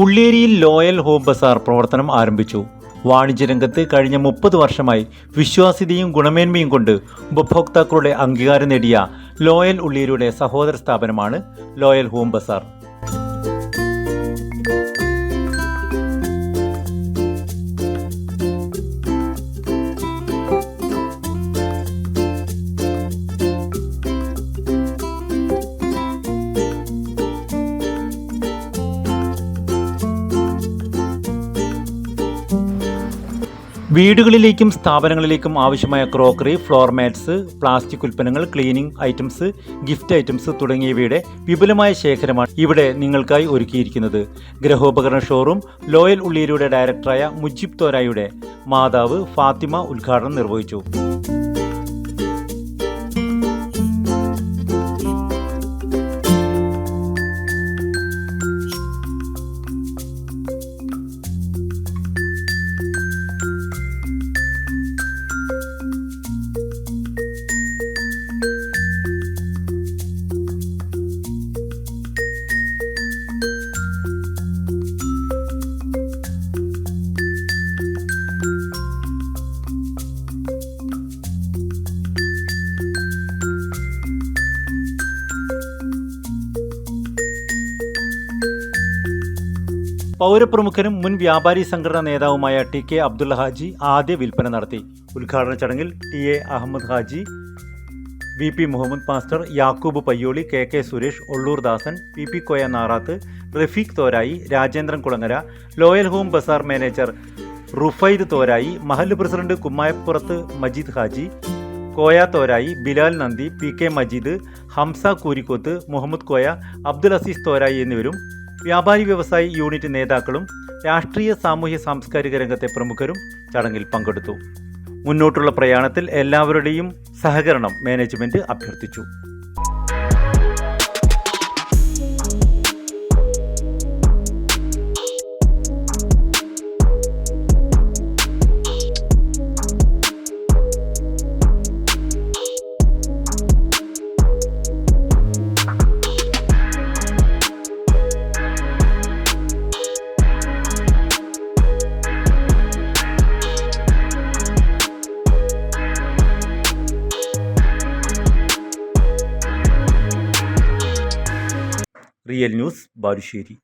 ഉള്ളിയേരിയിൽ ലോയൽ home Bazar പ്രവർത്തനം ആരംഭിച്ചു. വാണിജ്യരംഗത്ത് കഴിഞ്ഞ 30 വർഷമായി വിശ്വാസ്യതയും ഗുണമേന്മയും കൊണ്ട് ഉപഭോക്താക്കളുടെ അംഗീകാരം നേടിയ ലോയൽ ഉള്ളിയേരിയുടെ സഹോദര സ്ഥാപനമാണ് ലോയൽ ഹോം ബസാർ. വീടുകളിലേക്കും സ്ഥാപനങ്ങളിലേക്കും ആവശ്യമായ ക്രോക്കറി, ഫ്ലോർ മാറ്റ്സ്, പ്ലാസ്റ്റിക് ഉൽപ്പന്നങ്ങൾ, ക്ലീനിംഗ് ഐറ്റംസ്, ഗിഫ്റ്റ് ഐറ്റംസ് തുടങ്ങിയവയുടെ വിപുലമായ ശേഖരമാണ് ഇവിടെ നിങ്ങൾക്കായി ഒരുക്കിയിരിക്കുന്നത്. ഗൃഹോപകരണ ഷോറൂം ലോയൽ ഉള്ളിയേരിയുടെ ഡയറക്ടറായ മുജീബ് തോരായുടെ മാതാവ് ഫാത്തിമ ഉദ്ഘാടനം നിർവഹിച്ചു. പൗരപ്രമുഖനും മുൻ വ്യാപാരി സംഘടനാ നേതാവുമായ ടി.കെ. അബ്ദുള്ള ഹാജി ആദ്യ വിൽപ്പന നടത്തി. ഉദ്ഘാടന ചടങ്ങിൽ TA. Ahammed Haji, VP. Muhammad master, Yakub Payyoli, KK. Suresh, Olloor Dasan, PP. Koya Narath, Rafeeq Thorayi, Rajendran Kulangara, loyal home bazaar manager Rufaid Thorayi, മഹല്ല് പ്രസിഡന്റ് കുമ്മായപ്പുറത്ത് മജീദ് ഹാജി, കോയ തോരായി, ബിലാൽ നന്ദി, പി.കെ. മജീദ്, ഹംസ കൂരിക്കോത്ത്, മുഹമ്മദ് കോയ, അബ്ദുൽ അസീസ് തോരായി എന്നിവരും വ്യാപാരി വ്യവസായി യൂണിറ്റ് നേതാക്കളും രാഷ്ട്രീയ, സാമൂഹ്യ, സാംസ്കാരിക രംഗത്തെ പ്രമുഖരും ചടങ്ങിൽ പങ്കെടുത്തു. മുന്നോട്ടുള്ള പ്രയാണത്തിൽ എല്ലാവരുടെയും സഹകരണം മാനേജ്മെന്റ് അഭ്യർത്ഥിച്ചു. Real news, Balussery.